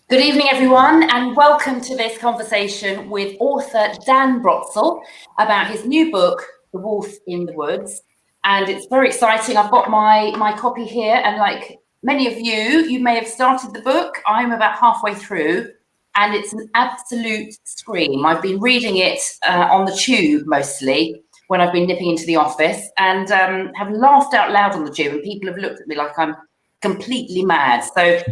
Good evening, everyone, and welcome to this conversation with author Dan Brotzel about his new book, The Wolf in the Woods. And it's very exciting. I've got my copy here, and like many of you may have started the book. I'm about halfway through, and it's an absolute scream. I've been reading it on the tube mostly when I've been nipping into the office, and have laughed out loud on the tube, and people have looked at me like I'm completely mad. So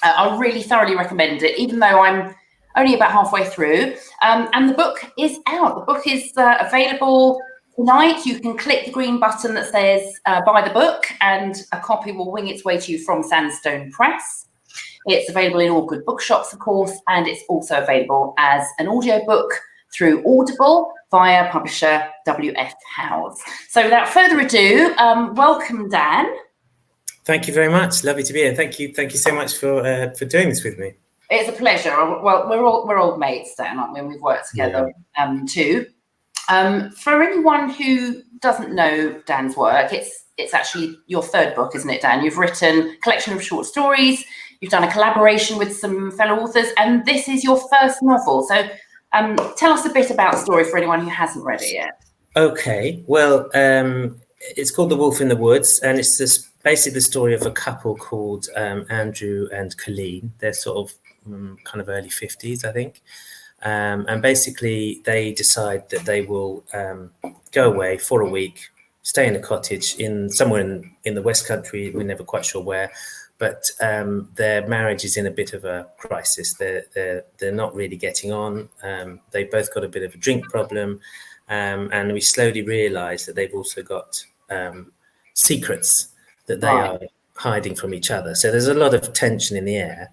I really thoroughly recommend it, even though I'm only about halfway through. And the book is out. The book is available tonight. You can click the green button that says buy the book, and a copy will wing its way to you from Sandstone Press. It's available in all good bookshops, of course, and it's also available as an audiobook through Audible via publisher W.F. Howes. So without further ado, welcome, Dan. Thank you very much. Lovely to be here. Thank you so much for doing this with me. It's a pleasure. Well, we're old mates, Dan, aren't we? And we've worked together too. For anyone who doesn't know Dan's work, it's actually your third book, isn't it, Dan? You've written a collection of short stories. You've done a collaboration with some fellow authors, and this is your first novel. So tell us a bit about the story for anyone who hasn't read it yet. Okay. Well, it's called The Wolf in the Woods, and it's basically the story of a couple called Andrew and Colleen. They're sort of kind of early 50s, I think. And basically they decide that they will go away for a week, stay in a cottage somewhere in the West Country. We're never quite sure where, but their marriage is in a bit of a crisis. They're not really getting on. They both got a bit of a drink problem. And we slowly realise that they've also got secrets that they are hiding from each other. So there's a lot of tension in the air,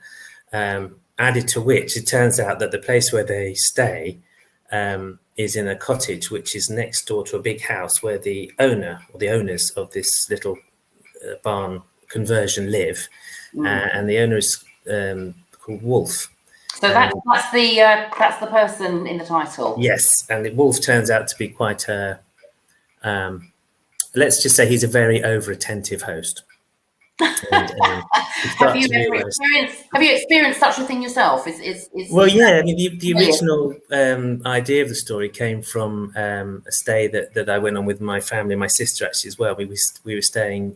added to which it turns out that the place where they stay is in a cottage, which is next door to a big house where the owner or the owners of this little barn conversion live. And the owner is called Wolf. So that's the person in the title. Yes, and the Wolf turns out to be quite a let's just say he's a very over-attentive host. And, have you experienced such a thing yourself? Well, yeah. I mean, the original idea of the story came from a stay that I went on with my family, my sister actually as well. We were staying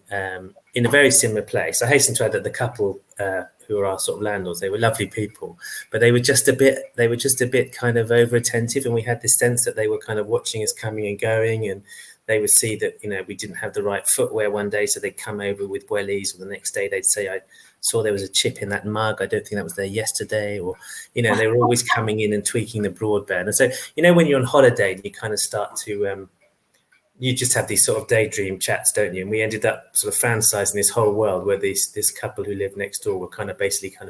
in a very similar place. I hasten to add that the couple who are our sort of landlords, they were lovely people, but they were just a bit kind of over-attentive, and we had this sense that they were kind of watching us coming and going, and they would see that, we didn't have the right footwear one day, so they'd come over with wellies, or the next day they'd say, I saw there was a chip in that mug. I don't think that was there yesterday. Or, they were always coming in and tweaking the broadband. And so, when you're on holiday, you kind of start to, you just have these sort of daydream chats, don't you? And we ended up sort of fantasizing this whole world where this couple who lived next door were kind of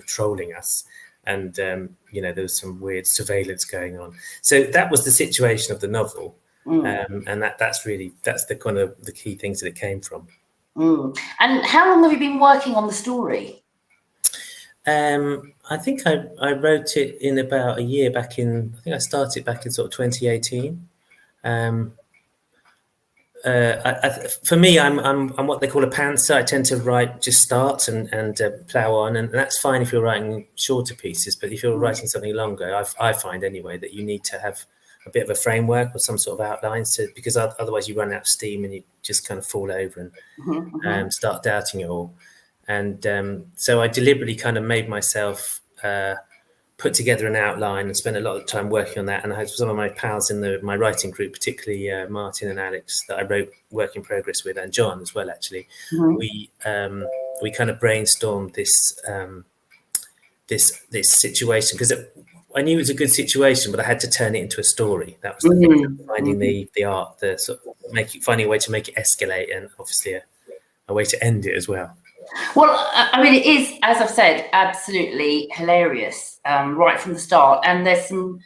trolling us. And, there was some weird surveillance going on. So that was the situation of the novel. And that's the kind of the key things that it came from. And how long have you been working on the story? I think I wrote it in about a year I think I started back in sort of 2018. For me, I'm what they call a pantser. I tend to just start and plow on, and that's fine if you're writing shorter pieces. But if you're writing something longer, I find anyway that you need to have a bit of a framework or some sort of outlines because otherwise you run out of steam and you just kind of fall over and start doubting it all. And so I deliberately kind of made myself put together an outline and spent a lot of time working on that. And I had some of my pals in my writing group, particularly Martin and Alex, that I wrote Work in Progress with, and John as well, actually. We kind of brainstormed this situation because I knew it was a good situation, but I had to turn it into a story. That was the thing, finding the art, the sort of finding a way to make it escalate, and obviously a way to end it as well. Well, I mean, it is, as I've said, absolutely hilarious right from the start. And there's some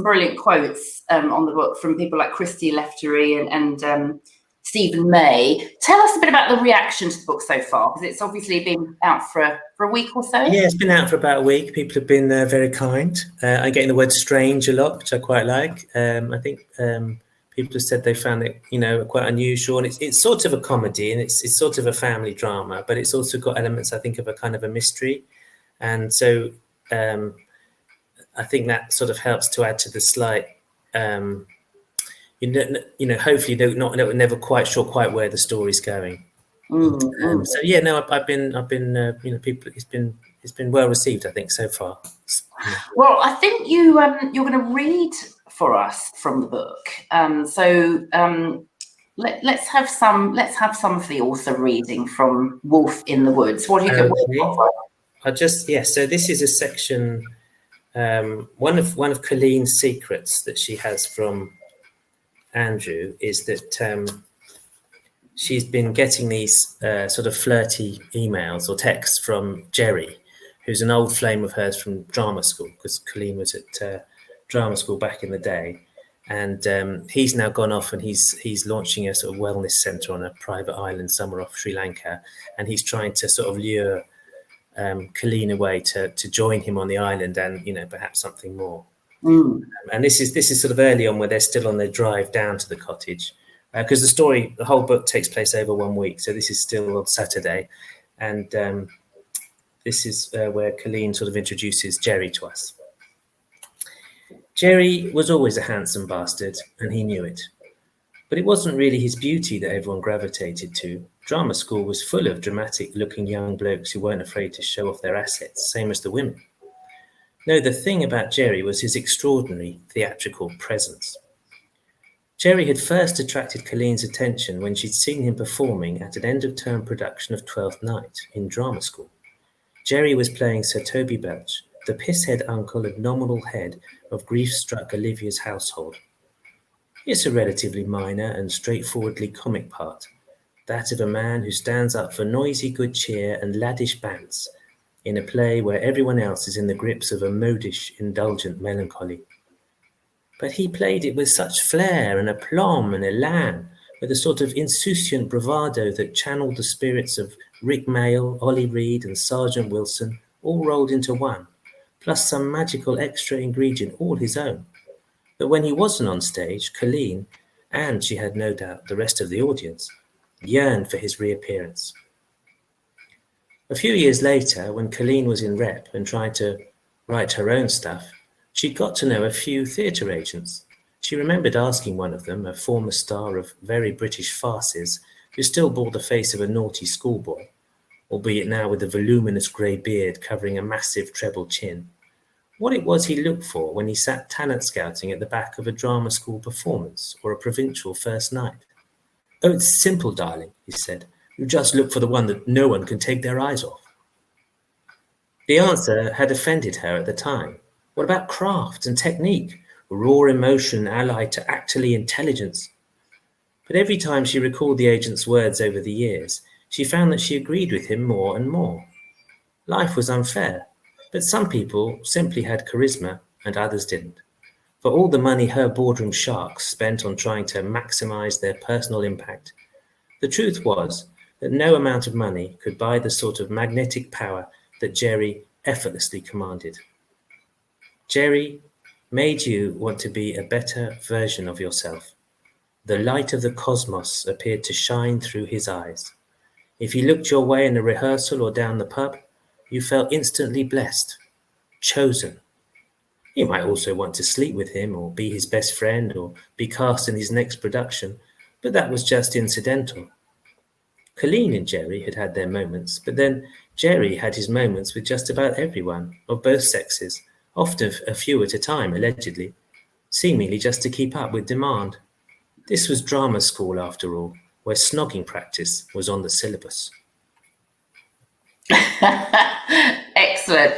brilliant quotes on the book from people like Christy Lefteri and Stephen May. Tell us a bit about the reaction to the book so far, because it's obviously been out for a week or so. Yeah, it's been out for about a week. People have been very kind. I'm getting the word strange a lot, which I quite like. I think people have said they found it, quite unusual. And it's sort of a comedy, and it's sort of a family drama, but it's also got elements, I think, of a kind of a mystery. And so I think that sort of helps to add to the slight. Hopefully they're never quite sure quite where the story's going. So yeah, no, I've been, people. It's been well received, I think, so far. Well, I think you're going to read for us from the book. Let's have some of the author reading from Wolf in the Woods. What do you get? So this is a section. One of Colleen's secrets that she has from Andrew is that she's been getting these sort of flirty emails or texts from Jerry, who's an old flame of hers from drama school, because Colleen was at drama school back in the day. And he's now gone off and he's launching a sort of wellness centre on a private island somewhere off Sri Lanka. And he's trying to sort of lure Colleen away to join him on the island and, perhaps something more. And this is sort of early on where they're still on their drive down to the cottage, because the whole book takes place over 1 week. So this is still on Saturday. And this is where Colleen sort of introduces Jerry to us. Jerry was always a handsome bastard, and he knew it. But it wasn't really his beauty that everyone gravitated to. Drama school was full of dramatic-looking young blokes who weren't afraid to show off their assets, same as the women. No, the thing about Jerry was his extraordinary theatrical presence. Jerry had first attracted Colleen's attention when she'd seen him performing at an end-of-term production of Twelfth Night in drama school. Jerry was playing Sir Toby Belch, the pisshead uncle and nominal head of grief-struck Olivia's household. It's a relatively minor and straightforwardly comic part, that of a man who stands up for noisy good cheer and laddish bants in a play where everyone else is in the grips of a modish, indulgent melancholy. But he played it with such flair and aplomb and elan, with a sort of insouciant bravado that channeled the spirits of Rick Mayall, Ollie Reed and Sergeant Wilson all rolled into one, plus some magical extra ingredient all his own. But when he wasn't on stage, Colleen, and she had no doubt the rest of the audience, yearned for his reappearance. A few years later, when Colleen was in rep and tried to write her own stuff, she got to know a few theatre agents. She remembered asking one of them, a former star of very British farces, who still bore the face of a naughty schoolboy, albeit now with a voluminous grey beard covering a massive treble chin, what it was he looked for when he sat talent scouting at the back of a drama school performance or a provincial first night. "Oh, it's simple, darling," he said. "You just look for the one that no one can take their eyes off." The answer had offended her at the time. What about craft and technique, raw emotion allied to actorly intelligence? But every time she recalled the agent's words over the years, she found that she agreed with him more and more. Life was unfair, but some people simply had charisma and others didn't. For all the money her boardroom sharks spent on trying to maximize their personal impact, the truth was that no amount of money could buy the sort of magnetic power that Jerry effortlessly commanded. Jerry made you want to be a better version of yourself. The light of the cosmos appeared to shine through his eyes. If he looked your way in a rehearsal or down the pub, you felt instantly blessed, chosen. You might also want to sleep with him or be his best friend or be cast in his next production, but that was just incidental. Colleen and Jerry had had their moments, but then Jerry had his moments with just about everyone, of both sexes, often a few at a time, allegedly, seemingly just to keep up with demand. This was drama school, after all, where snogging practice was on the syllabus. Excellent.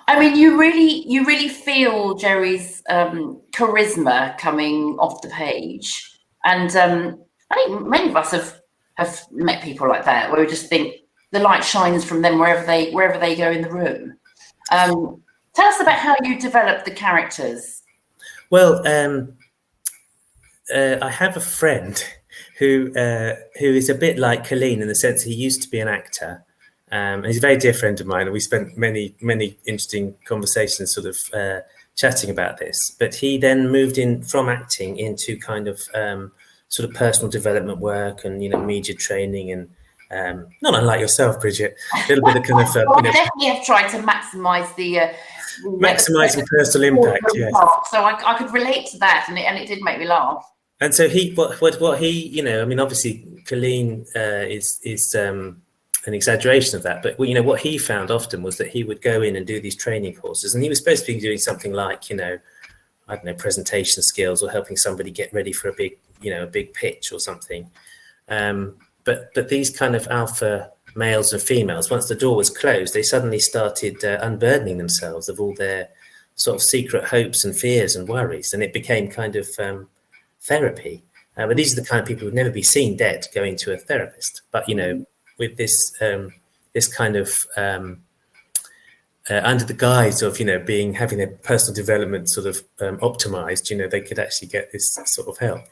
I mean, you really feel Jerry's charisma coming off the page, and I think many of us have met people like that, where we just think the light shines from them wherever they go in the room. Tell us about how you developed the characters. Well, I have a friend who is a bit like Colleen in the sense he used to be an actor. He's a very dear friend of mine, and we spent many interesting conversations sort of chatting about this. But he then moved in from acting into kind of sort of personal development work and media training, and not unlike yourself, Bridget, a little bit of kind of. I definitely have tried to maximise the Maximising personal impact, yes. So I could relate to that, and it did make me laugh. And so what he, you know, I mean, obviously Colleen is an exaggeration of that, but you know what he found often was that he would go in and do these training courses, and he was supposed to be doing something like, you know, I don't know, presentation skills or helping somebody get ready for a big pitch or something. But these kind of alpha males and females, once the door was closed, they suddenly started unburdening themselves of all their sort of secret hopes and fears and worries, and it became kind of therapy. But these are the kind of people who'd never be seen dead going to a therapist. But you know, with this kind of under the guise of, you know, having their personal development sort of optimized, you know, they could actually get this sort of help.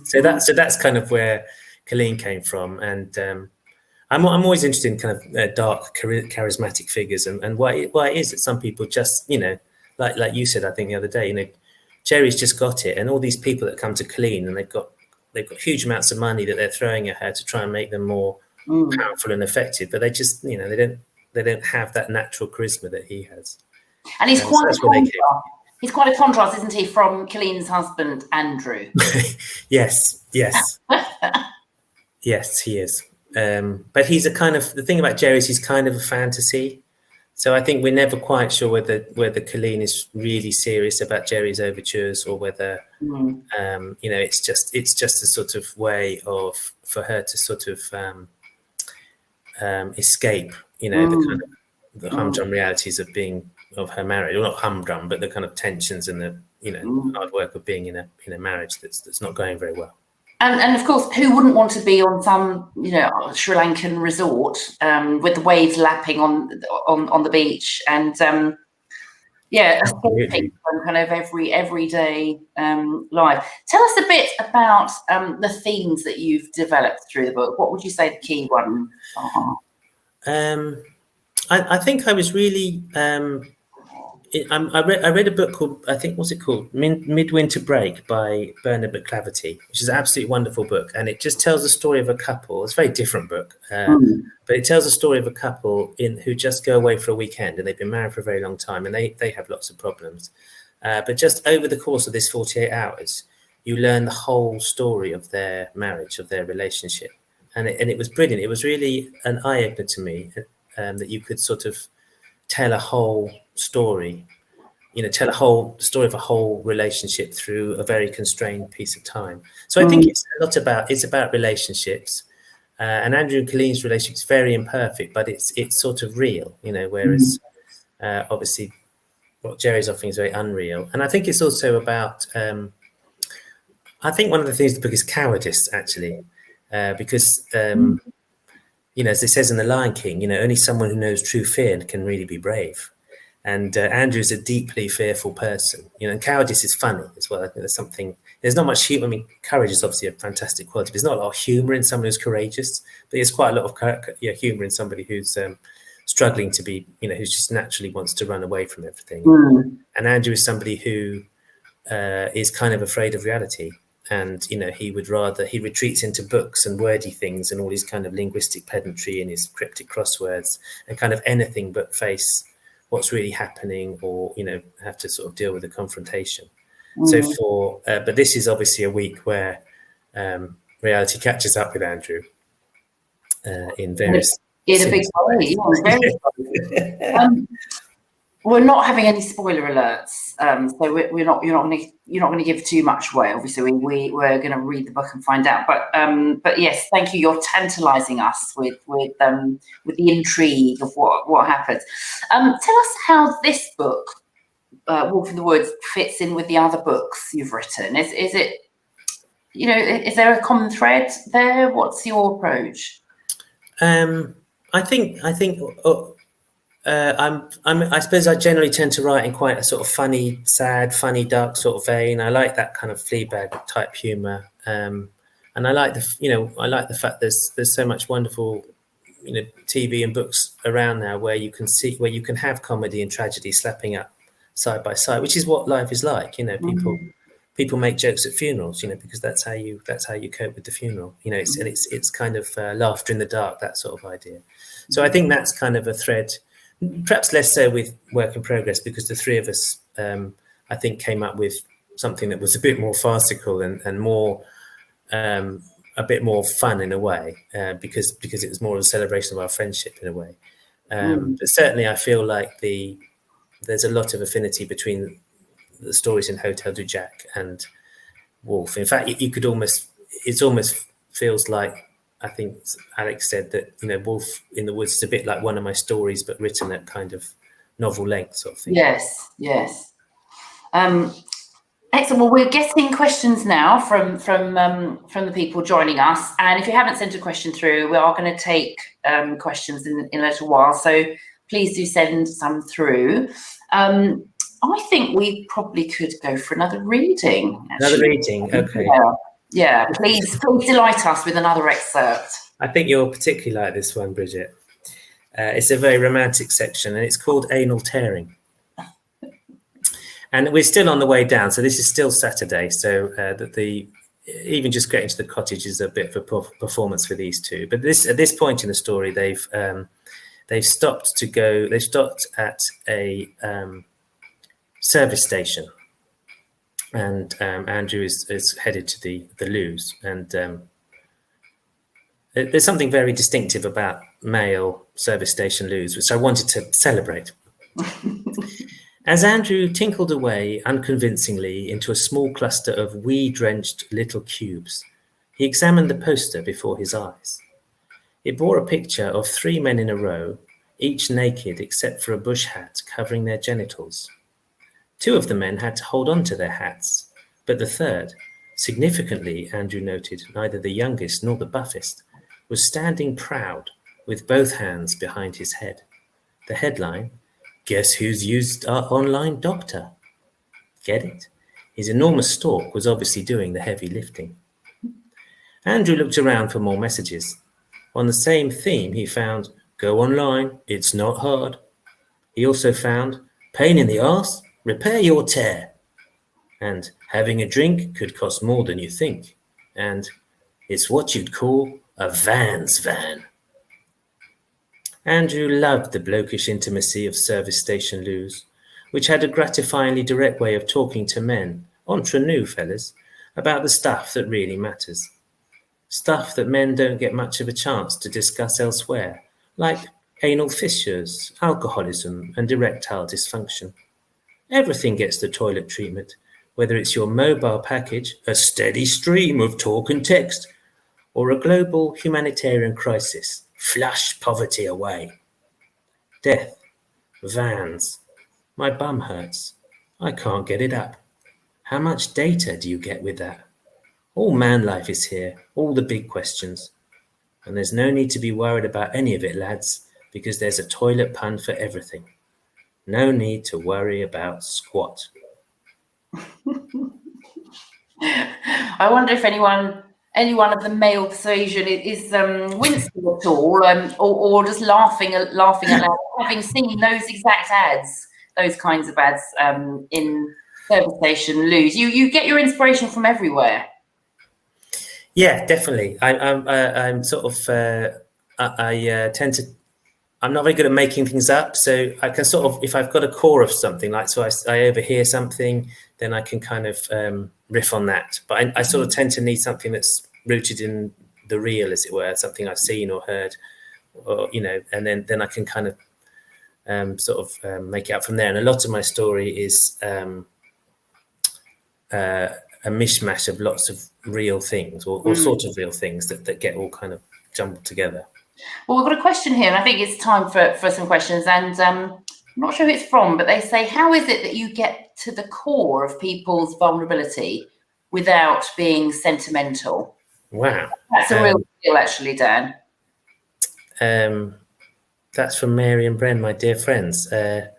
So that's kind of where Colleen came from, and I'm always interested in kind of dark, charismatic figures, and why it is that some people just, you know, like you said, I think the other day, you know, Jerry's just got it, and all these people that come to Colleen, and they've got huge amounts of money that they're throwing at her to try and make them more powerful and effective, but they just, you know, they don't have that natural charisma that he has. And he's quite a contrast. He's quite a contrast, isn't he, from Colleen's husband, Andrew? Yes. Yes, he is. But he's the thing about Jerry is he's kind of a fantasy. So I think we're never quite sure whether Colleen is really serious about Jerry's overtures, or whether you know, it's just a sort of way for her to sort of escape, you know, the kind of the humdrum realities of her marriage, or not humdrum, but the kind of tensions and the, you know, hard work of being in a marriage that's not going very well. And of course, who wouldn't want to be on some, you know, Sri Lankan resort with the waves lapping on the beach, and escaping from kind of everyday life. Tell us a bit about the themes that you've developed through the book. What would you say the key ones are? I think I was really. I read a book called, I think, what's it called? Midwinter Break by Bernard McClaverty, which is an absolutely wonderful book. And it just tells the story of a couple. It's a very different book, but it tells the story of a couple who just go away for a weekend, and they've been married for a very long time, and they have lots of problems. But just over the course of this 48 hours, you learn the whole story of their marriage, of their relationship. And it was brilliant. It was really an eye-opener to me that you could sort of tell a whole story, you know, tell a whole story of a whole relationship through a very constrained piece of time. So I think it's about relationships, and Andrew and Colleen's relationship is very imperfect, but it's sort of real, you know, whereas obviously what Jerry's offering is very unreal. And I think it's also about I think one of the things in the book is cowardice, actually, because you know, as it says in The Lion King, you know, only someone who knows true fear can really be brave. And Andrew's a deeply fearful person, you know, and cowardice is funny as well. I think there's not much humor. I mean, courage is obviously a fantastic quality. There's not a lot of humor in someone who's courageous, but there's quite a lot of humor in somebody who's struggling to be, you know, who just naturally wants to run away from everything. And Andrew is somebody who is kind of afraid of reality. And, you know, he retreats into books and wordy things and all his kind of linguistic pedantry and his cryptic crosswords, and kind of anything but face what's really happening, or, you know, have to sort of deal with the confrontation. So but this is obviously a week where reality catches up with Andrew in various... In a big way. We're not having any spoiler alerts, so you're not going to give too much away. Obviously, we're going to read the book and find out. But yes, thank you. You're tantalising us with the intrigue of what happens. Tell us how this book, Wolf in the Woods, fits in with the other books you've written. Is it, you know, is there a common thread there? What's your approach? I think. I suppose I generally tend to write in quite a sort of funny, sad, funny, dark sort of vein. I like that kind of Fleabag type humour, and I like the fact there's so much wonderful, you know, TV and books around now where you can have comedy and tragedy slapping up side by side, which is what life is like. You know, people make jokes at funerals, you know, because that's how you cope with the funeral. You know, it's kind of laughter in the dark, that sort of idea. So I think that's kind of a thread Perhaps less so with Work in Progress, because the three of us, I think, came up with something that was a bit more farcical and more, a bit more fun in a way, because it was more of a celebration of our friendship in a way. But certainly, I feel like there's a lot of affinity between the stories in Hotel du Jack and Wolf. In fact, it almost feels like, I think Alex said that, Wolf in the Woods is a bit like one of my stories, but written at kind of novel length sort of thing. Yes. Excellent. Well, we're getting questions now from the people joining us, and if you haven't sent a question through, we are going to take questions in a little while. So please do send some through. I think we probably could go for another reading. Actually. Another reading, okay. Yeah. Please delight us with another excerpt. I think you'll particularly like this one, Bridget. It's a very romantic section, and it's called Anal Tearing. And we're still on the way down, so this is still Saturday. So even just getting to the cottage is a bit of a performance for these two. But at this point in the story, they've stopped at a service station, and Andrew is headed to the loos, and there's something very distinctive about male service station loos, which I wanted to celebrate. As Andrew tinkled away unconvincingly into a small cluster of wee-drenched little cubes, he examined the poster before his eyes. It bore a picture of 3 men in a row, each naked except for a bush hat covering their genitals. 2 of the men had to hold on to their hats, but the third, significantly, Andrew noted, neither the youngest nor the buffest, was standing proud with both hands behind his head. The headline, "Guess who's used our online doctor?" Get it? His enormous stalk was obviously doing the heavy lifting. Andrew looked around for more messages. On the same theme, he found, "Go online, it's not hard." He also found, "Pain in the arse? Repair your tear." And "Having a drink could cost more than you think." And "It's what you'd call a van's van." Andrew loved the blokish intimacy of service station loos, which had a gratifyingly direct way of talking to men, entre nous fellas, about the stuff that really matters. Stuff that men don't get much of a chance to discuss elsewhere, like anal fissures, alcoholism, and erectile dysfunction. Everything gets the toilet treatment, whether it's your mobile package, a steady stream of talk and text, or a global humanitarian crisis. Flush poverty away. Death. Vans. My bum hurts. I can't get it up. How much data do you get with that? All man life is here, all the big questions. And there's no need to be worried about any of it, lads, because there's a toilet pun for everything. No need to worry about squat. I wonder if anyone of the male persuasion is wincing at all, or just laughing at loud, having seen those exact ads, those kinds of ads in service station loos. You get your inspiration from everywhere. Yeah, definitely. I'm sort of I tend to. I'm not very good at making things up, so I can sort of, if I've got a core of something, like so I overhear something, then I can kind of riff on that. But I sort of tend to need something that's rooted in the real, as it were, something I've seen or heard, or and then I can kind of make it out from there. And a lot of my story is a mishmash of lots of real things, or sort of real things that get all kind of jumbled together. Well, we've got a question here, and I think it's time for some questions. And I'm not sure who it's from, but they say, how is it that you get to the core of people's vulnerability without being sentimental? Wow. That's a real skill, actually, Dan. That's from Mary and Bren, my dear friends. That's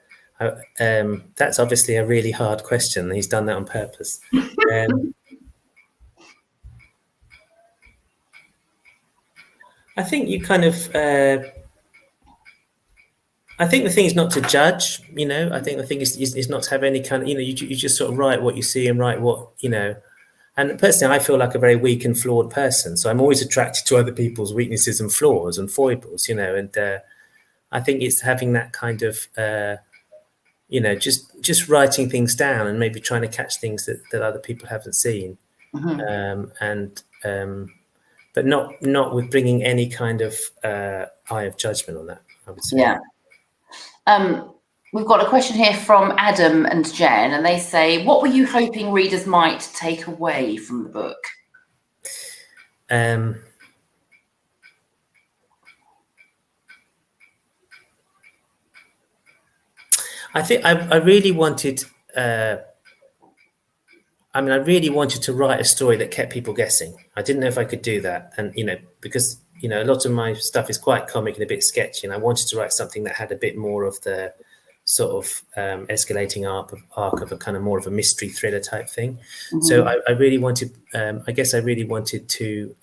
obviously a really hard question. He's done that on purpose. I think you kind of, I think the thing is not to judge, I think the thing is not to have any kind of, you just sort of write what you see and write what, and personally, I feel like a very weak and flawed person. So I'm always attracted to other people's weaknesses and flaws and foibles, and I think it's having that kind of just writing things down and maybe trying to catch things that other people haven't seen, but not with bringing any kind of eye of judgment on that, I would say. Yeah. We've got a question here from Adam and Jen, and they say, what were you hoping readers might take away from the book? I think I really wanted I really wanted to write a story that kept people guessing. I didn't know if I could do that. And, because, a lot of my stuff is quite comic and a bit sketchy. And I wanted to write something that had a bit more of the sort of escalating arc of a kind of more of a mystery thriller type thing. So I really wanted, I guess I really wanted to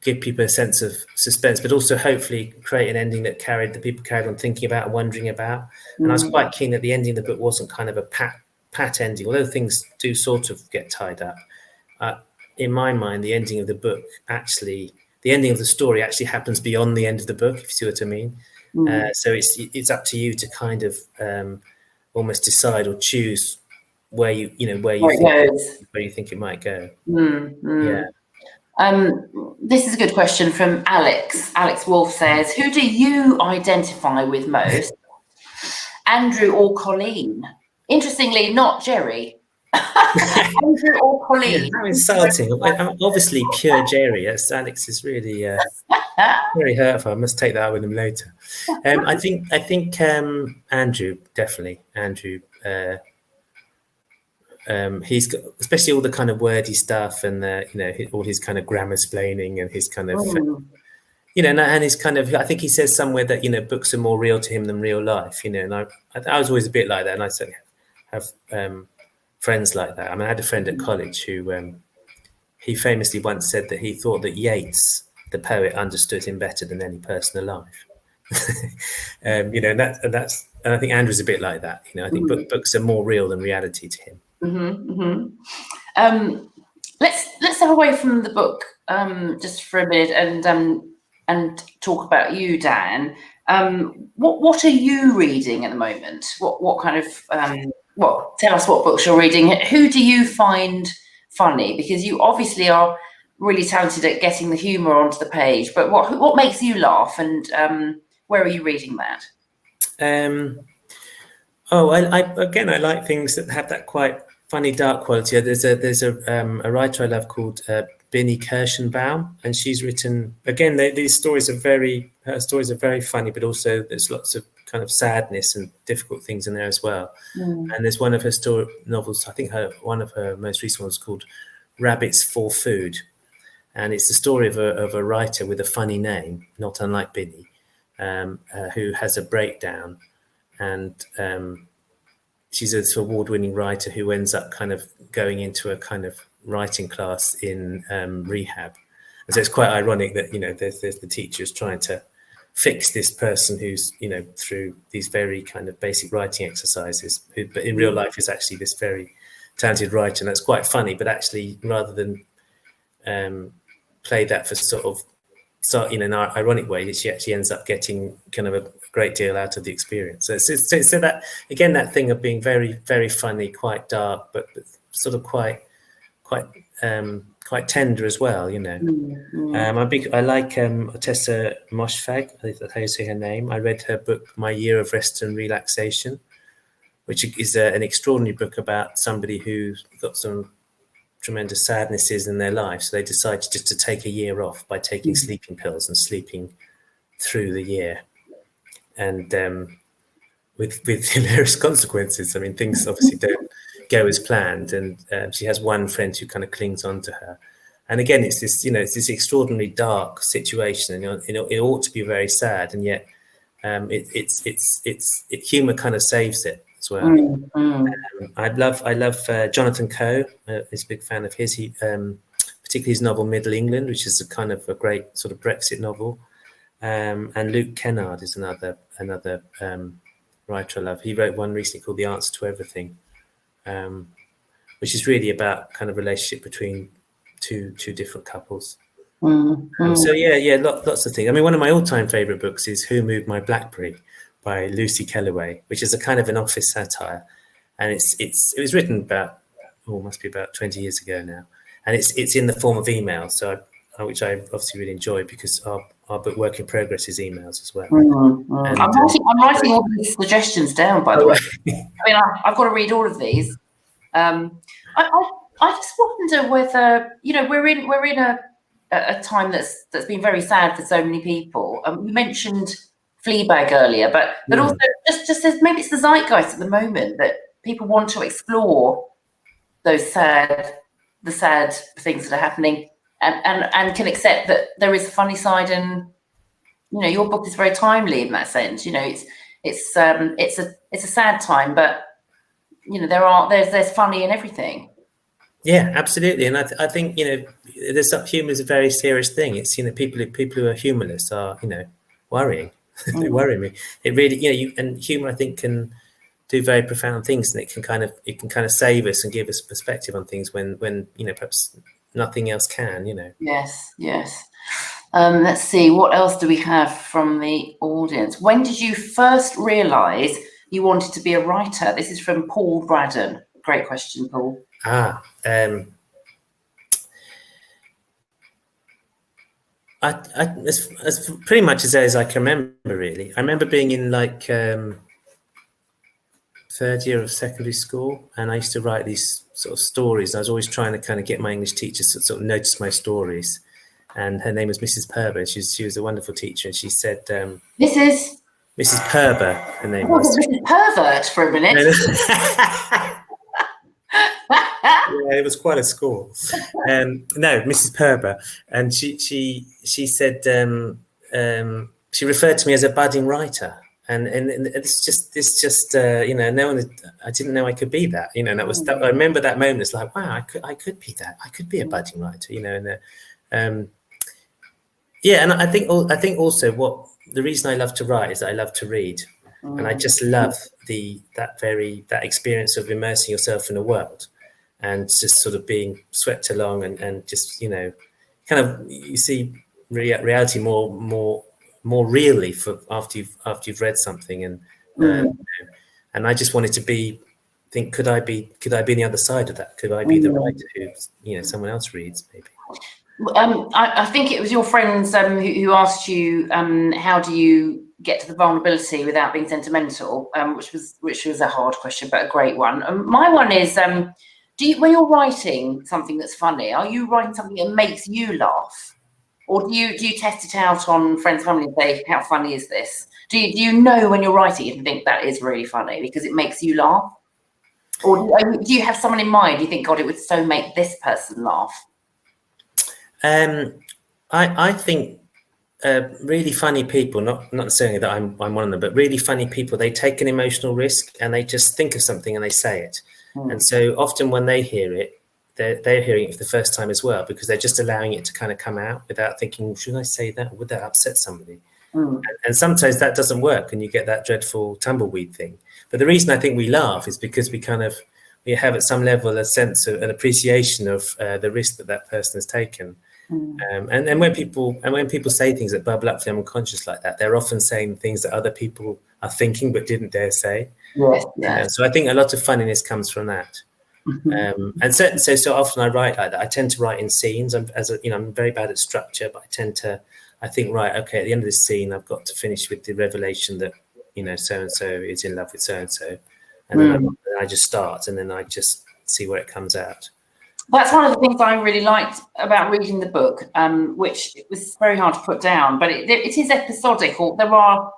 give people a sense of suspense, but also hopefully create an ending that people carried on thinking about and wondering about. And I was quite keen that the ending of the book wasn't kind of a pat ending, although things do sort of get tied up. In my mind, the ending of the book the ending of the story actually happens beyond the end of the book, if you see what I mean. So it's up to you to kind of almost decide or choose where you think it might go. Yeah. This is a good question from Alex. Alex Wolf says, who do you identify with most, Andrew or Colleen? Interestingly, not Jerry. Andrew or Colleen? Yeah, how insulting. I'm obviously pure Jerry. Alex is really very hurtful. I must take that out with him later. I think Andrew, definitely. Andrew, he's got, especially all the kind of wordy stuff and all his kind of grammar splaining and his kind of and his kind of, I think he says somewhere that books are more real to him than real life, and I was always a bit like that, and I certainly have friends like that. I mean, I had a friend at college who he famously once said that he thought that Yeats, the poet, understood him better than any person alive. And I think Andrew's a bit like that. I think books are more real than reality to him. Let's step away from the book just for a minute and talk about you, Dan. What are you reading at the moment? What kind of tell us what books you're reading. Who do you find funny? Because you obviously are really talented at getting the humour onto the page. But what makes you laugh, and where are you reading that? I like things that have that quite funny dark quality. There's a writer I love called Binny Kirschenbaum, and she's written, again, these stories are her stories are very funny, but also there's lots of kind of sadness and difficult things in there as well. And there's one of her novels, I think one of her most recent ones, called Rabbits for Food, and it's the story of a writer with a funny name, not unlike Binny, who has a breakdown, and she's an award-winning writer who ends up kind of going into a kind of writing class in rehab. And so it's quite ironic that there's the teachers trying to fix this person who's through these very kind of basic writing exercises, but in real life is actually this very talented writer. And that's quite funny, but actually rather than play that for sort of in an ironic way, she actually ends up getting kind of a great deal out of the experience. So that, again, that thing of being very, very funny, quite dark, but sort of quite tender as well, I like Tessa Moshfegh, I think that's how you say her name. I read her book, My Year of Rest and Relaxation, which is an extraordinary book about somebody who's got some tremendous sadnesses in their life. So they decided just to take a year off by taking sleeping pills and sleeping through the year. And with hilarious consequences. I mean, things obviously don't go as planned. And she has one friend who kind of clings on to her. And again, it's this extraordinarily dark situation, and it ought to be very sad, and yet humor kind of saves it as well. I love Jonathan Coe. Is a big fan of his. He particularly his novel Middle England, which is a great sort of Brexit novel. And Luke Kennard is another writer I love. He wrote one recently called The Answer to Everything, which is really about kind of relationship between two different couples. So lots of things. I mean, one of my all-time favorite books is Who Moved My Blackberry by Lucy Kellaway, which is a kind of an office satire, and it was written about must be about 20 years ago now, and it's in the form of email, so which I obviously really enjoy, because our book Work in Progress is emails as well. And, I'm writing all these suggestions down, by the way. I mean, I've got to read all of these. I just wonder whether, you know, we're in a time that's been very sad for so many people. You mentioned Fleabag earlier, but also just maybe it's the zeitgeist at the moment that people want to explore those sad things that are happening, and can accept that there is a funny side. And you know, your book is very timely in that sense. You know, it's a sad time, but you know, there's funny in everything. Yeah, absolutely. And I think, you know, humor is a very serious thing. It's, you know, people who are humorless are, you know, worrying. They worry me. It really, you know, and humor, I think, can do very profound things, and it can kind of save us and give us perspective on things when you know, perhaps nothing else can, you know. Yes. Let's see, what else do we have from the audience? When did you first realise you wanted to be a writer? This is from Paul Braddon. Great question, Paul. As pretty much as I can remember, really. I remember being in like third year of secondary school, and I used to write these sort of stories. I was always trying to kind of get my English teacher to sort of notice my stories. And her name was Mrs. Perber. She was a wonderful teacher, and she said, Mrs. Perber, her name was. Mrs. Pervert for a minute. Yeah, it was quite a score. No, Mrs. Perber, and she said she referred to me as a budding writer, and it's just you know, I didn't know I could be that, you know. And I remember that moment. It's like, wow, I could be that. I could be a budding writer, you know. And yeah, and I think also what the reason I love to write is that I love to read, and I just love that experience of immersing yourself in a world, and just sort of being swept along, and just, you know, kind of you see reality more really after you've read something, and I just wanted to think, could I be on the other side of that? Could I be the writer who, you know, someone else reads, maybe? I think it was your friends who asked you, how do you get to the vulnerability without being sentimental, which was a hard question, but a great one. My one is, when you're writing something that's funny, are you writing something that makes you laugh, or do you test it out on friends and family and say, how funny is this? Do you know when you're writing it and think that is really funny because it makes you laugh, or do you have someone in mind you think, God, it would so make this person laugh? I think really funny people, not necessarily that I'm one of them, but really funny people, they take an emotional risk and they just think of something and they say it. And so often when they hear it, they're hearing it for the first time as well, because they're just allowing it to kind of come out without thinking, should I say that? Would that upset somebody? And sometimes that doesn't work, and you get that dreadful tumbleweed thing. But the reason I think we laugh is because we have at some level a sense of an appreciation of the risk that person has taken. And when people say things that bubble up to them unconscious like that, they're often saying things that other people are thinking but didn't dare say. Yes. So I think a lot of funniness comes from that. And so often I write like that. I tend to write in scenes. I'm very bad at structure, but I think, right, okay, at the end of this scene, I've got to finish with the revelation that, you know, so and so is in love with so and so, and then I just start, and then I just see where it comes out. That's one of the things I really liked about reading the book, which it was very hard to put down, but it is episodic. Or there are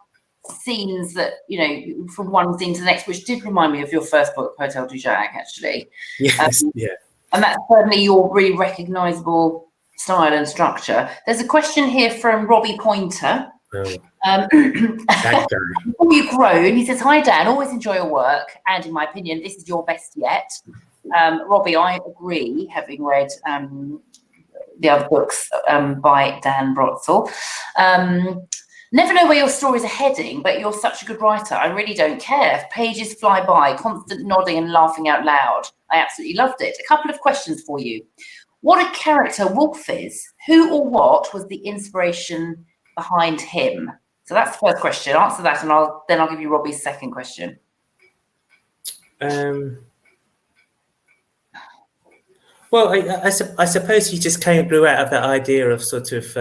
scenes that, you know, from one scene to the next, which did remind me of your first book, Hotel du Jacques, actually. Yes, yeah. And that's certainly your really recognisable style and structure. There's a question here from Robbie Pointer. That guy. Before you grown, he says, "Hi Dan, always enjoy your work, and in my opinion, this is your best yet." Robbie, I agree, having read the other books by Dan Brotzel. Never know where your stories are heading, but you're such a good writer. I really don't care. Pages fly by, constant nodding and laughing out loud. I absolutely loved it. A couple of questions for you. what a character Wolf is. Who or what was the inspiration behind him? So that's the first question. Answer that, and then I'll give you Robbie's second question. Well, I suppose he just grew out of that idea of sort of.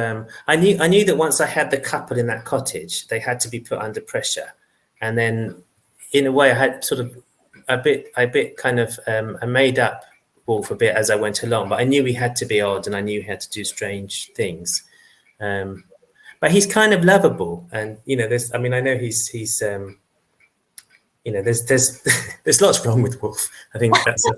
I knew that once I had the couple in that cottage, they had to be put under pressure, and then, in a way, I had sort of a bit kind of I made up Wolf a bit as I went along, but I knew he had to be odd, and I knew he had to do strange things. But he's kind of lovable, and I know he's. There's lots wrong with Wolf. I think that's to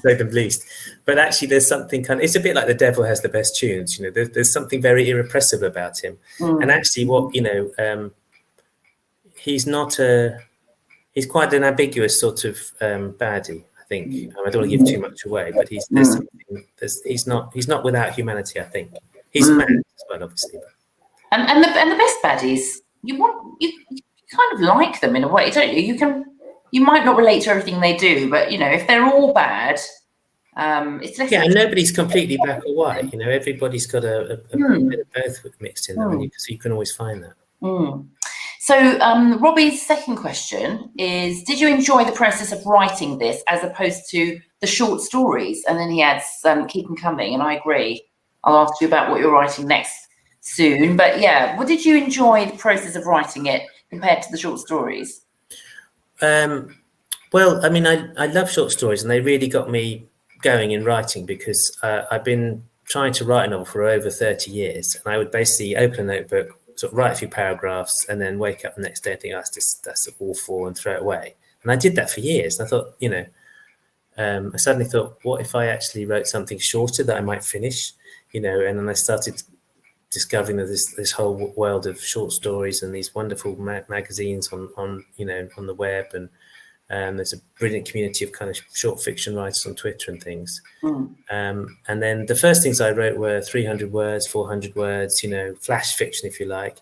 say the least. But actually, there's something it's a bit like the devil has the best tunes. There's something very irrepressible about him. And actually, he's quite an ambiguous sort of baddie. I think I don't want to give too much away, but he's not without humanity. I think he's mad as well, obviously. And the best baddies, you kind of like them in a way, don't you? You might not relate to everything they do, but if they're all bad, it's less. Yeah, and nobody's completely black or white. Everybody's got a bit of both mixed in them, so you can always find that. So Robbie's second question is: did you enjoy the process of writing this as opposed to the short stories? And then he adds, "Keep them coming." And I agree. I'll ask you about what you're writing next soon. But yeah, what did you enjoy the process of writing it compared to the short stories? Well, I love short stories, and they really got me going in writing because I've been trying to write a novel for over 30 years, and I would basically open a notebook, sort of write a few paragraphs, and then wake up the next day and think, that's awful, and throw it away. And I did that for years. And I thought, I suddenly thought, what if I actually wrote something shorter that I might finish? And then I started discovering that this whole world of short stories and these wonderful magazines on the web, and there's a brilliant community of kind of short fiction writers on Twitter and things. And then the first things I wrote were 300 words, 400 words, flash fiction, if you like.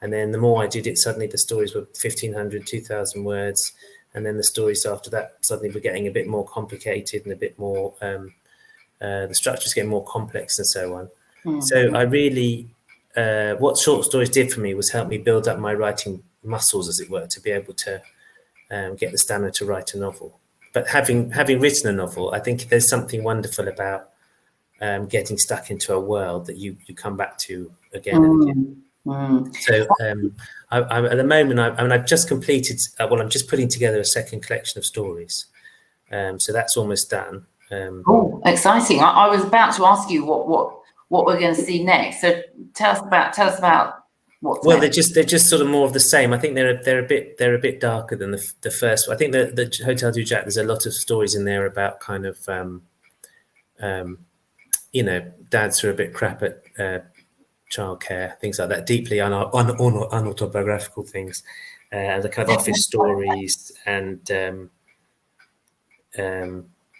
And then the more I did it, suddenly the stories were 1,500, 2,000 words. And then the stories after that suddenly were getting a bit more complicated and a bit more, the structures getting more complex and so on. So I really, what short stories did for me was help me build up my writing muscles, as it were, to be able to get the stamina to write a novel. But having written a novel, I think there's something wonderful about getting stuck into a world that you come back to again and again. So I'm at the moment, I've just completed, I'm just putting together a second collection of stories. So that's almost done. Exciting. I was about to ask you what we're going to see next. So tell us about what's next. They're just sort of more of the same. I think they're a bit darker than the first. I think the Hotel du Jack, there's a lot of stories in there about kind of dads who are a bit crap at childcare, things like that, deeply unautobiographical things, the kind of office stories, and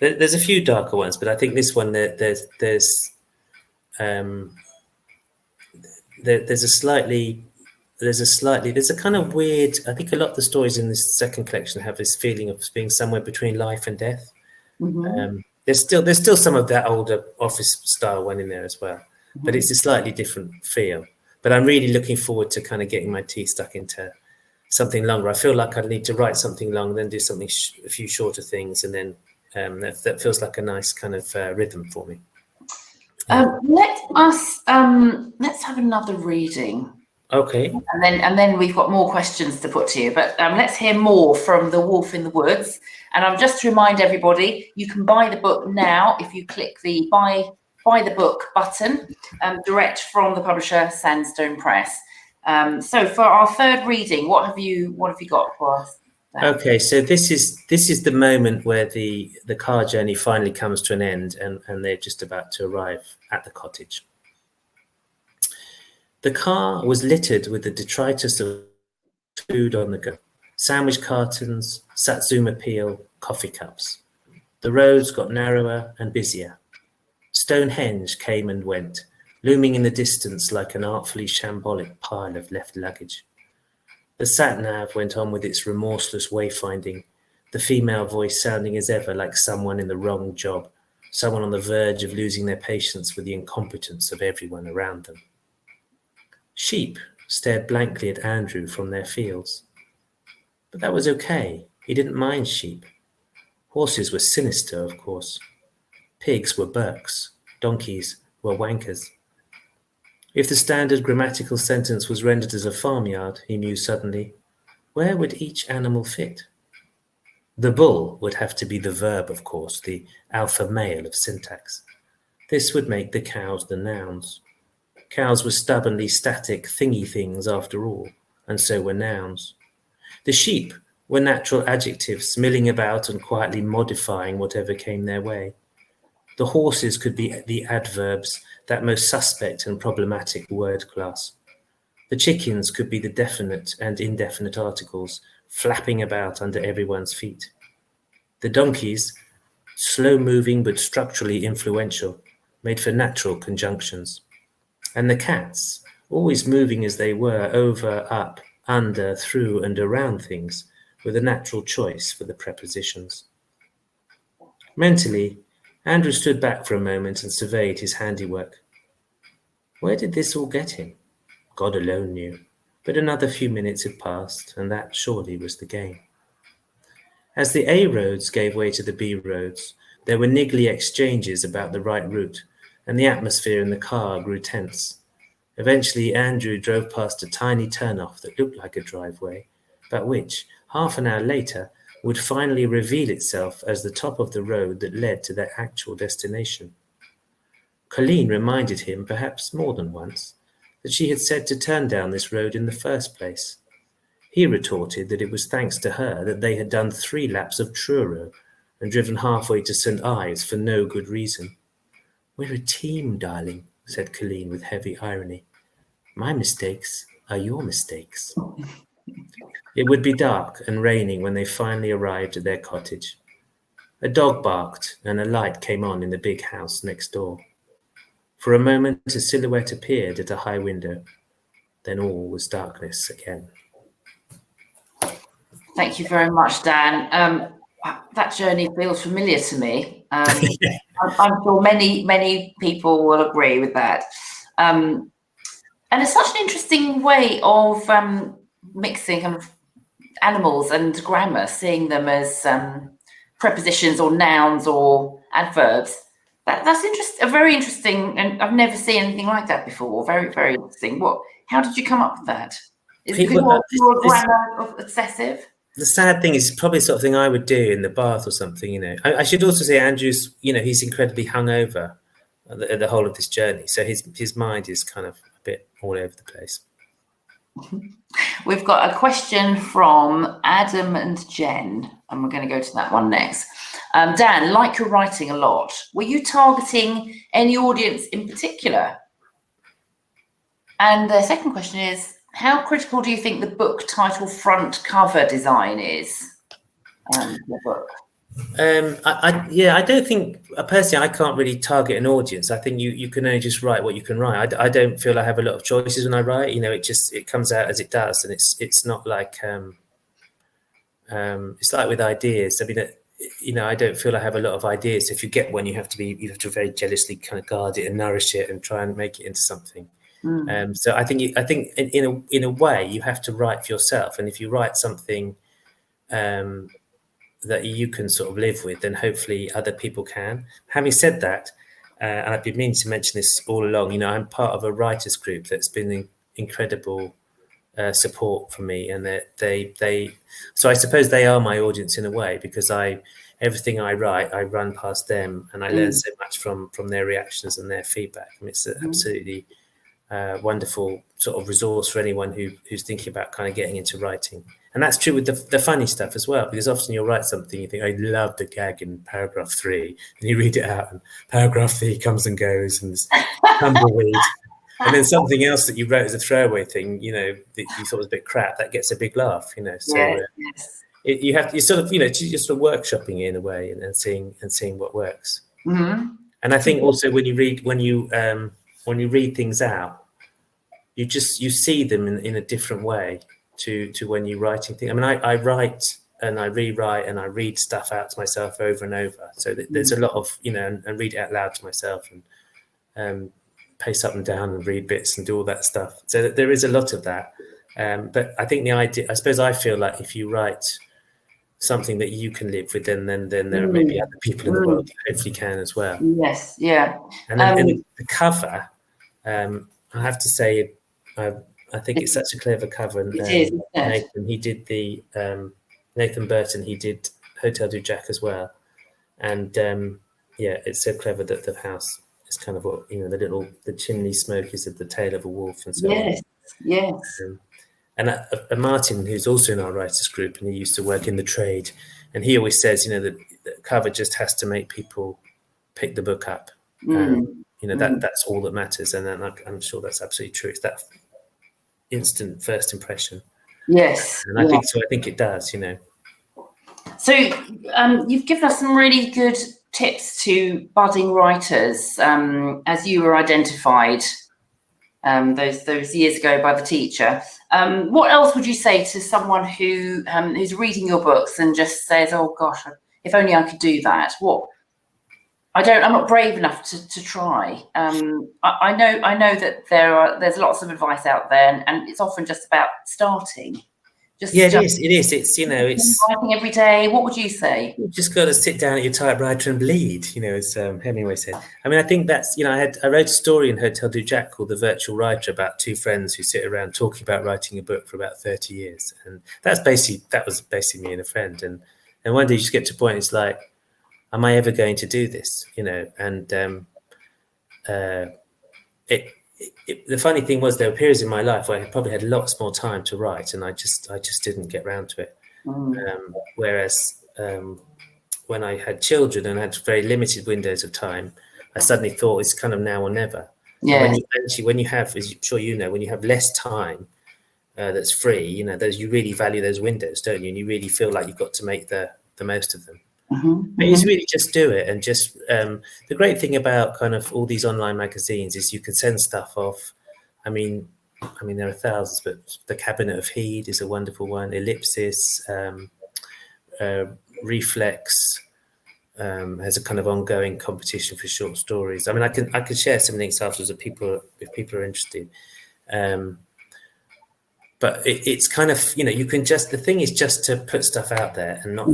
there's a few darker ones, but I think this one there's a kind of weird. I think a lot of the stories in this second collection have this feeling of being somewhere between life and death. There's still some of that older office style one in there as well, but it's a slightly different feel. But I'm really looking forward to kind of getting my teeth stuck into something longer. I feel like I need to write something long, then do something a few shorter things, and then that feels like a nice kind of rhythm for me. Let's have another reading. Okay. And then we've got more questions to put to you. But let's hear more from The Wolf in the Woods. And I'm just to remind everybody, you can buy the book now if you click the buy the book button, direct from the publisher Sandstone Press. So for our third reading, what have you got for us? Okay, so this is the moment where the car journey finally comes to an end, and they're just about to arrive at the cottage. The car was littered with the detritus of food on the go: sandwich cartons, satsuma peel, coffee cups. The roads got narrower and busier. Stonehenge came and went, looming in the distance like an artfully shambolic pile of left luggage. The sat-nav went on with its remorseless wayfinding, the female voice sounding as ever like someone in the wrong job, someone on the verge of losing their patience with the incompetence of everyone around them. Sheep stared blankly at Andrew from their fields. But that was okay. He didn't mind sheep. Horses were sinister, of course. Pigs were Burks. Donkeys were wankers. If the standard grammatical sentence was rendered as a farmyard, he knew suddenly, where would each animal fit? The bull would have to be the verb, of course, the alpha male of syntax. This would make the cows the nouns. Cows were stubbornly static thingy things after all, and so were nouns. The sheep were natural adjectives, milling about and quietly modifying whatever came their way. The horses could be the adverbs, that most suspect and problematic word class. The chickens could be the definite and indefinite articles, flapping about under everyone's feet. The donkeys, slow-moving but structurally influential, made for natural conjunctions. And the cats, always moving as they were, over, up, under, through, and around things, with a natural choice for the prepositions. Mentally, Andrew stood back for a moment and surveyed his handiwork. Where did this all get him? God alone knew, but another few minutes had passed, and that surely was the game. As the A roads gave way to the B roads, there were niggly exchanges about the right route, and the atmosphere in the car grew tense. Eventually, Andrew drove past a tiny turnoff that looked like a driveway, but which, half an hour later, would finally reveal itself as the top of the road that led to their actual destination. Colleen reminded him, perhaps more than once, that she had said to turn down this road in the first place. He retorted that it was thanks to her that they had done 3 laps of Truro and driven halfway to St. Ives for no good reason. We're a team, darling, said Colleen with heavy irony. My mistakes are your mistakes. It would be dark and raining when they finally arrived at their cottage. A dog barked and a light came on in the big house next door. For a moment, a silhouette appeared at a high window. Then all was darkness again. Thank you very much, Dan. That journey feels familiar to me. I'm sure many people will agree with that. And it's such an interesting way of mixing kind of animals and grammar, seeing them as prepositions or nouns or adverbs. That's interesting, very interesting, and I've never seen anything like that before. Very, very interesting. How did you come up with that? Is your grammar obsessive? The sad thing is probably the sort of thing I would do in the bath or something, you know. I should also say Andrew's, you know, he's incredibly hungover the whole of this journey. So his mind is kind of a bit all over the place. We've got a question from Adam and Jen, and we're going to go to that one next. Dan, like you're writing a lot, were you targeting any audience in particular? And the second question is, how critical do you think the book title front cover design is? The book. I don't think personally I can't really target an audience. I think you can only just write what you can write. I don't feel I have a lot of choices when I write. You know, it comes out as it does, and it's not like it's like with ideas. I mean, you know, I don't feel I have a lot of ideas. So if you get one, you have to very jealously kind of guard it and nourish it and try and make it into something. So I think in a way you have to write for yourself, and if you write something that you can sort of live with, then hopefully other people can. Having said that, and I've been meaning to mention this all along, you know, I'm part of a writers group that's been incredible support for me, and so I suppose they are my audience in a way, because everything I write, I run past them, and I learn so much from their reactions and their feedback. I mean, it's absolutely wonderful sort of resource for anyone who's thinking about kind of getting into writing. And that's true with the funny stuff as well, because often you'll write something, you think, I love the gag in paragraph 3, and you read it out, and paragraph 3 comes and goes, and there's tumbleweed. And then something else that you wrote as a throwaway thing, you know, that you thought was a bit crap, that gets a big laugh, you know. So you sort of, you know, you're sort of workshopping it in a way, and seeing what works. And I think also when you read things out, you see them in a different way to when you're writing things. I mean, I write and I rewrite and I read stuff out to myself over and over. So there's a lot of, and read it out loud to myself and pace up and down and read bits and do all that stuff. So there is a lot of that. But I think the idea, I suppose I feel like if you write something that you can live with, then there may be other people in the world that hopefully can as well. Yes, yeah. And then the cover, I have to say, I think it's such a clever cover. And Nathan, he did the Nathan Burton, he did Hotel du Jack as well. And it's so clever that the house is kind of what, the chimney smoke is at the tail of a wolf and so on. Yes. And Martin, who's also in our writers group, and he used to work in the trade, and he always says, the cover just has to make people pick the book up. That's all that matters. And then I'm sure that's absolutely true. It's that instant first impression. Yes. And I think it does, So you've given us some really good tips to budding writers, as you were identified those years ago by the teacher. What else would you say to someone who's reading your books and just says, "Oh gosh, if only I could do that"? I'm not brave enough to try. I know that there's lots of advice out there, and it's often just about starting. It is. It's writing every day. What would you say? You just got to sit down at your typewriter and bleed, as Hemingway said. I mean, I think that's, I wrote a story in Hotel du Jack called The Virtual Writer about two friends who sit around talking about writing a book for about 30 years. And that was basically me and a friend. And one day you just get to a point, it's like, am I ever going to do this? The funny thing was, there were periods in my life where I probably had lots more time to write, and I just didn't get around to it. Whereas when I had children and had very limited windows of time, I suddenly thought it's kind of now or never. Yeah. When you have, as I'm sure when you have less time that's free, you really value those windows, don't you? And you really feel like you've got to make the most of them. But it's really just do it. And just the great thing about kind of all these online magazines is you can send stuff off. I mean there are thousands, but the Cabinet of Heed is a wonderful one. Ellipsis, Reflex has a kind of ongoing competition for short stories. I mean, I can share some links afterwards if people are interested. But it's kind of, you can the thing is just to put stuff out there and not,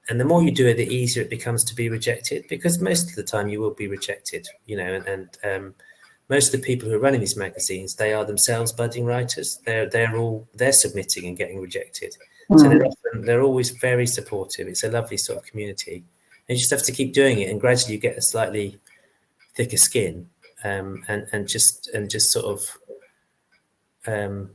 and the more you do it, the easier it becomes to be rejected, because most of the time you will be rejected, and most of the people who are running these magazines, they are themselves budding writers. They're submitting and getting rejected. So they're always very supportive. It's a lovely sort of community. And you just have to keep doing it, and gradually you get a slightly thicker skin, and just sort of, I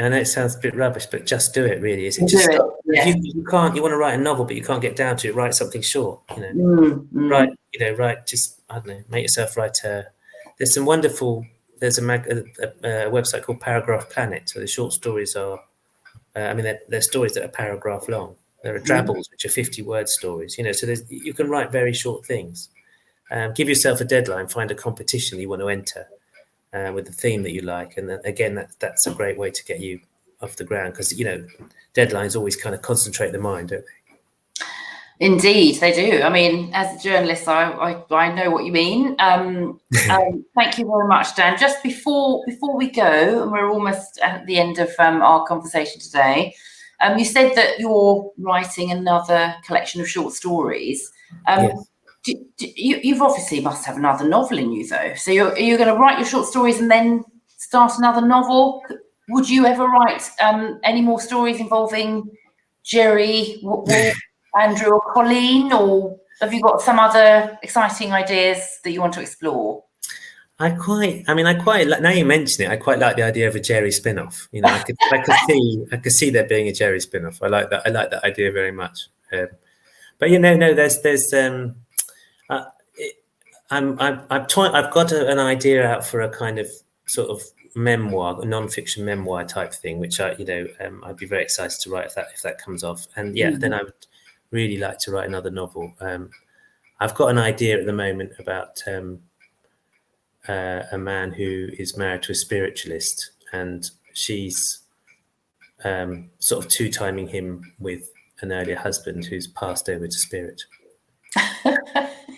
know it sounds a bit rubbish, but just do it. Really, is it just? You can't. You want to write a novel, but you can't get down to it. Write something short. Write. Write. Just I don't know. Make yourself write a. There's some wonderful. There's a website called Paragraph Planet. So the short stories are. They're stories that are paragraph long. There are drabbles, which are 50-word stories. So you can write very short things. Give yourself a deadline. Find a competition you want to enter. With the theme that you like, and then, again, that's a great way to get you off the ground, because deadlines always kind of concentrate the mind, don't they? Indeed, they do. I mean, as a journalist, I know what you mean. Thank you very much, Dan. Just before we go, and we're almost at the end of our conversation today, you said that you're writing another collection of short stories. Yes. You've obviously must have another novel in you, though. So are you going to write your short stories and then start another novel? Would you ever write any more stories involving Jerry, Andrew, or Colleen, or have you got some other exciting ideas that you want to explore? I quite like, now you mention it, I quite like the idea of a Jerry spin-off. I could see there being a Jerry spin-off. I like that idea very much. But there's I've got an idea out for a kind of sort of memoir, a non-fiction memoir type thing, which I'd be very excited to write if that comes off. And then I would really like to write another novel. I've got an idea at the moment about a man who is married to a spiritualist, and she's sort of two-timing him with an earlier husband who's passed over to spirit.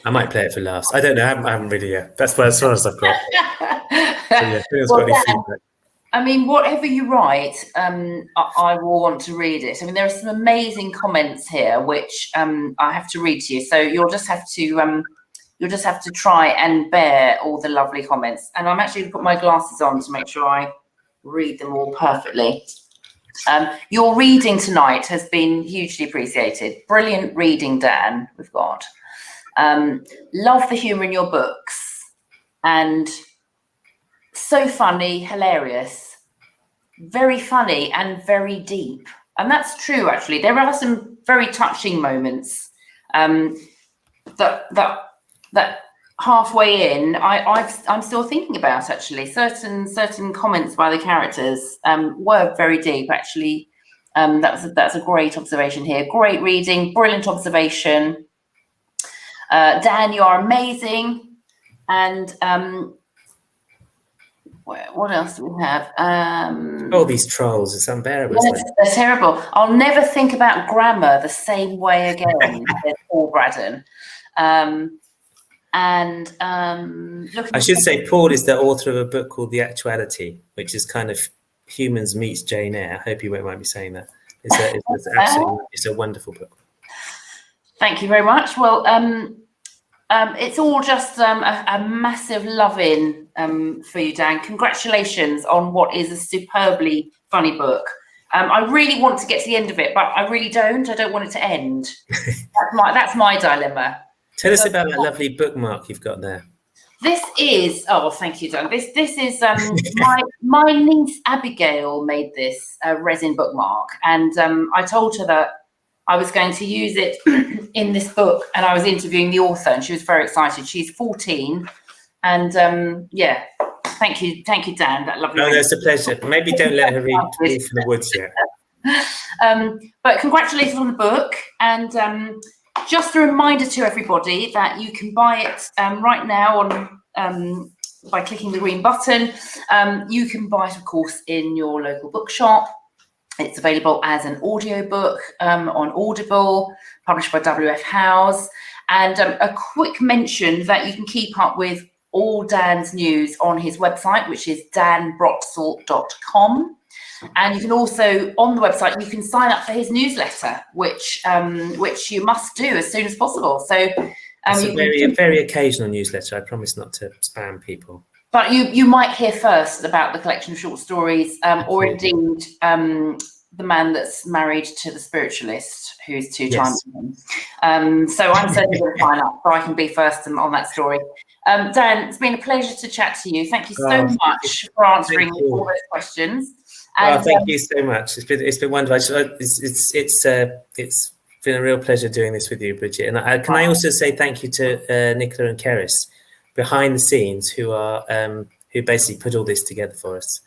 I might play it for laughs. I don't know. I haven't really. That's as far as I've got. So, yeah, got any feedback. I mean, whatever you write, I will want to read it. I mean, there are some amazing comments here, which I have to read to you. So you'll just have to try and bear all the lovely comments. And I'm actually going to put my glasses on to make sure I read them all perfectly. Your reading tonight has been hugely appreciated. Brilliant reading, Dan. We've got. Love the humour in your books, and so funny, hilarious, very funny and very deep. And that's true, actually. There are some very touching moments that halfway in I'm still thinking about, actually. Certain comments by the characters were very deep, actually. That's a great observation here. Great reading, brilliant observation. Dan, you are amazing. And what else do we have? All these trolls, it's unbearable. They're terrible. I'll never think about grammar the same way again, said Paul Braddon. I should say Paul is the author of a book called The Actuality, which is kind of Humans Meets Jane Eyre. I hope you won't mind me saying that. It's a wonderful book. Thank you very much. Well, it's all just a massive love-in for you, Dan. Congratulations on what is a superbly funny book. I really want to get to the end of it, but I really don't. I don't want it to end. That's my dilemma. Tell us about that lovely bookmark you've got there. This is, thank you, Dan. This is my niece Abigail made this resin bookmark, and I told her that I was going to use it in this book, and I was interviewing the author, and she was very excited. She's 14, and thank you, Dan. That lovely. No, it's a pleasure. Maybe don't let her read Wolf in the Woods yet. But congratulations on the book, and just a reminder to everybody that you can buy it right now on by clicking the green button. You can buy it, of course, in your local bookshop. It's available as an audiobook on Audible, published by WF House. And a quick mention that you can keep up with all Dan's news on his website, which is danbrotzel.com. And you can also, on the website, you can sign up for his newsletter, which you must do as soon as possible. So it's a very occasional newsletter. I promise not to spam people. But you might hear first about the collection of short stories, or indeed the man that's married to the spiritualist, who's two times him. So I'm certainly going to sign up so I can be first on that story. Dan, it's been a pleasure to chat to you. Thank you so much for answering all those questions. And, thank you so much. It's been wonderful. It's been a real pleasure doing this with you, Bridget. And can I also say thank you to Nicola and Keris behind the scenes, who basically put all this together for us.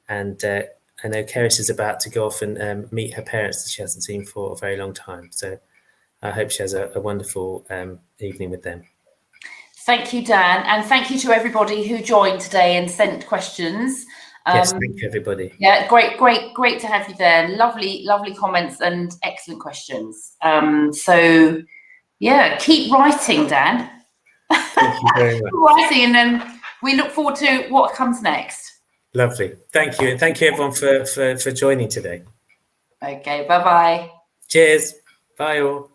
And I know Keris is about to go off and meet her parents that she hasn't seen for a very long time. So I hope she has a wonderful evening with them. Thank you, Dan. And thank you to everybody who joined today and sent questions. Yes, thank you, everybody. Yeah, great to have you there. Lovely comments and excellent questions. So, yeah, keep writing, Dan. Thank you very much. Writing, and then we look forward to what comes next. Lovely. Thank you. And thank you, everyone, for joining today. Okay, bye-bye. Cheers. Bye, all.